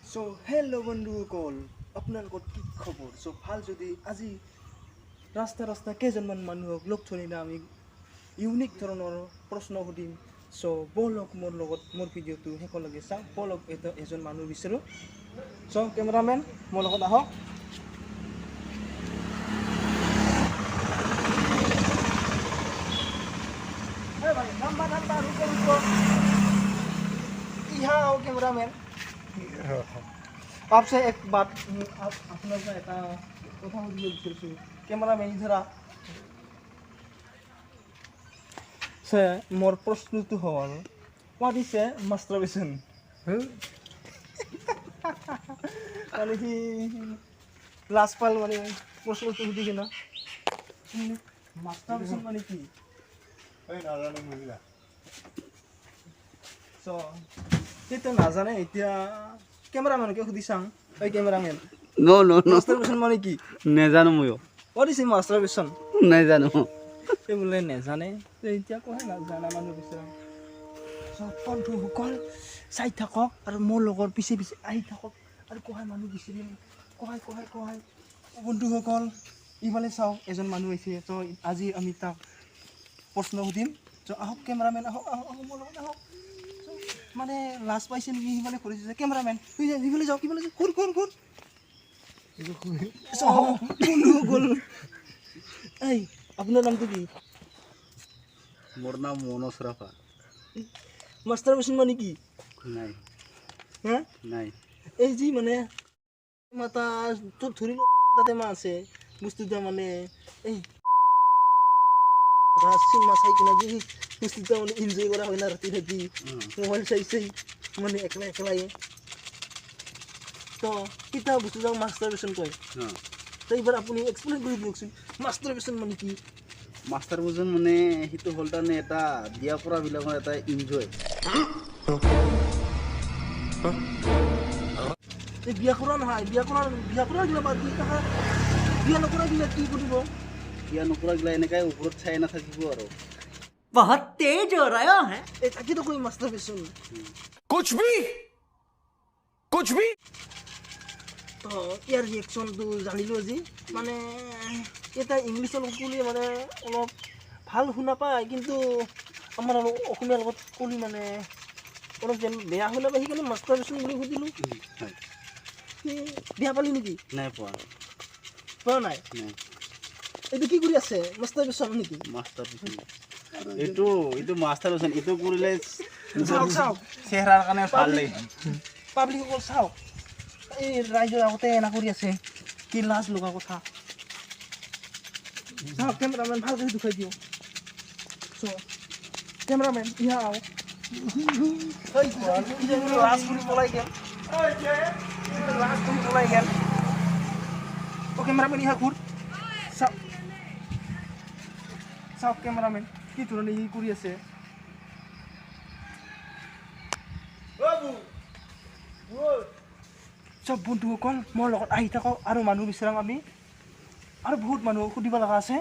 So hello বন্ধুসকল আপোনালোকৰ কি খবৰ so ভাল যদি আজি ৰাস্তা কেইজনমান মানুহক লগ ধৰিলে আমি ইউনিক ধৰণৰ প্ৰশ্ন সুধিম so বলক মোৰ লগত মোৰ ভিডিঅ'টো শেষলৈকে চাওক বলক এজন মানুহ বিচাৰো so কেমেৰামেন মোৰ লগত আহক এই ভাই নাম্বাৰ रुको यहाँ आओ कैमरामैन आपसे एक बात अपना सा এটা কথা বলতে চাইছো ক্যামেরাম্যান इधर आ সে মোর প্রশ্নটো হল what is a masturbation মানে কি লাস্ট পাল মানে প্রশ্নটো সুধি কিনা masturbation মানে কি এই নাজানো মহিলা so এটা নাজানে এতিয়া ক্যামেরাম্যানকে সুধি চাং এই ক্যামেরাম্যান No. masturbation মানে কি নেজানো ময়ো what is masturbation নেজানো এই বলে নেজানে এতিয়া কয় নাজানা মানুহ বিচাৰ সব বন্ধুসকল চাই থাকক আৰু মোৰ লগৰ পিছে আহি থাকক আৰু কয় মানুহ বিচাৰিম কয় বন্ধুসকল ইফালে চাও এজন মানুহ আহিছে তো আজি আমি তাক প্ৰশ্ন সুধিম তো আহক ক্যামেৰাম্যান আহক মোৰ লগত আহক মানে লাষ্ট পাইছে নেকি সিফালে কৰিছে ক্যামেৰাম্যান সিফালে যাও ঘূৰ বন্ধুসকল এই আপোনাৰ নামটো কি মোৰ নাম মনোজ ৰাফা মাস্টারবেশন মানে কি নাই হ্যাঁ নাই এই যে মানে মাতা তোর ধরি তাতে মা আছে বস্তুটা মানে এই রাসি মাছাই কিনা যে বস্তুটা মানে এনজয় করা হয় না রাতি মোবাইল চাই মানে একলাই তো কিতা বস্তুটা মাস্টারবেশন কয় তো এবার আপনি এক্সপ্লেইন করে দিয়কচোন মাস্টারবেশন মানে কি মাষ্টাৰবেশ্যন মানে সেইটো হ'ল তাৰমানে এটা বিয়া কৰা বিলাকৰ এটা এনজয় এই বিয়া কৰা নহয় বিয়া কৰা গিলা বাদ দি তাহা বিয়া নকৰা গিলা কি কৰিব বিয়া নকৰা গিলা এনেকাই ওপৰত চাই নাথাকিব আৰু बहुत तेज हो रहा है এই তাকে তো কই মাস্টাৰবেশন कुछ भी তো ইয়াৰ ৰিয়েকশ্যনটো জানিলো আজি মানে এটা ইংলিছত ক'লে মানে অলপ ভাল শুনা পায় কিন্তু আমাৰ আৰু অসমীয়াৰ লগত ক'লে মানে অলপ যেন বেয়া শুনা পায় সেইকাৰণে মাষ্টাৰবেশ্যন বুলি সুধিলোঁ বেয়া পালি নেকি নাই পোৱা নাই এইটো কি কৰি আছে মাষ্টাৰবেশ্যন নেকি মাষ্টাৰবেশ্যন এইটো মাষ্টাৰবেশ্যন এইটো কৰিলে চাওক চেহেৰাৰ কাৰণে ভাল লাগে পাব্লিকসকল চাওক এই ৰাইজৰ আগতে এনা কৰি আছে কি লাজ লগা কথা চাওক কেমেৰামেন ভালকৈ দেখুৱাই দিওঁ কেমেৰামেন ইহা আও লাজ কৰি পলাই গেল কেমেৰামেন ইহা ঘূৰ চাওক কেমেৰামেন কি ধৰণে ই কৰি আছে চব বন্ধুসকল মোৰ লগত আহি থাকক আৰু মানুহ বিচাৰাম আমি আৰু বহুত মানুহ সুধিব লগা আছে